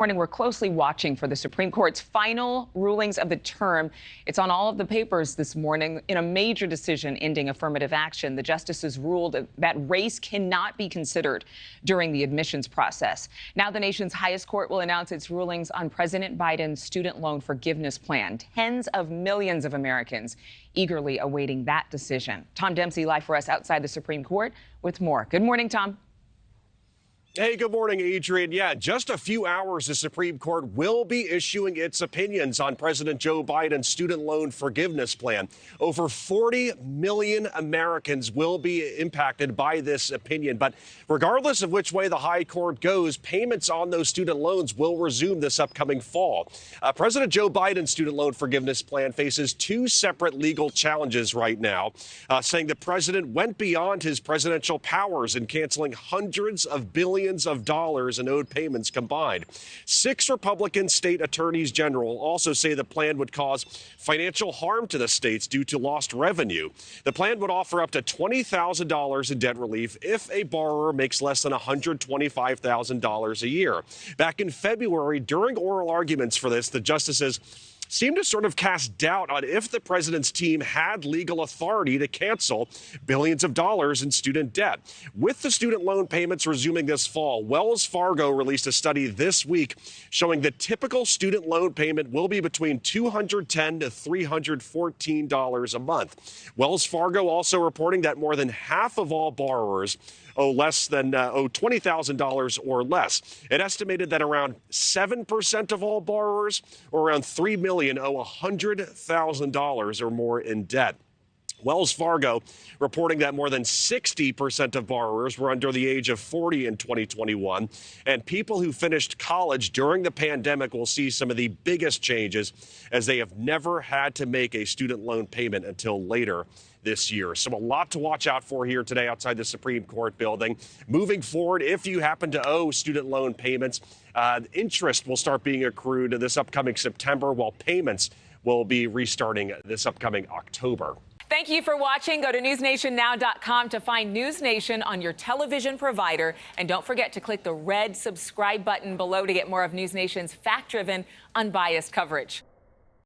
Morning, we're closely watching for the Supreme Court's final rulings of the term. It's on all of the papers this morning. In a major decision ending affirmative action, the justices ruled that race cannot be considered during the admissions process. Now the nation's highest court will announce its rulings on President Biden's student loan forgiveness plan. Tens of millions of Americans eagerly awaiting that decision. Tom Dempsey live for us outside the Supreme Court with more. Good morning, Tom. Hey, good morning, Adrienne. Yeah, just a few hours, the Supreme Court will be issuing its opinions on President Joe Biden's student loan forgiveness plan. Over 40 million Americans will be impacted by this opinion. But regardless of which way the high court goes, payments on those student loans will resume this upcoming fall. President Joe Biden's student loan forgiveness plan faces two separate legal challenges right now, saying the president went beyond his presidential powers in canceling hundreds of billions of dollars in owed payments combined. 6 Republican state attorneys general also say the plan would cause financial harm to the states due to lost revenue. The plan would offer up to $20,000 in debt relief if a borrower makes less than $125,000 a year. Back in February, during oral arguments for this, the justices seemed to sort of cast doubt on if the president's team had legal authority to cancel billions of dollars in student debt. With the student loan payments resuming this fall, Wells Fargo released a study this week showing the typical student loan payment will be between $210 to $314 a month. Wells Fargo also reporting that more than half of all borrowers owe $20,000 or less. It estimated that around 7% of all borrowers, or around 3 million, owe $100,000 or more in debt. Wells Fargo reporting that more than 60% of borrowers were under the age of 40 in 2021. And people who finished college during the pandemic will see some of the biggest changes, as they have never had to make a student loan payment until later this year. So a lot to watch out for here today outside the Supreme Court building. Moving forward, if you happen to owe student loan payments, interest will start being accrued this upcoming September, while payments will be restarting this upcoming October. Thank you for watching. Go to newsnationnow.com to find NewsNation on your television provider. And don't forget to click the red subscribe button below to get more of NewsNation's fact-driven, unbiased coverage.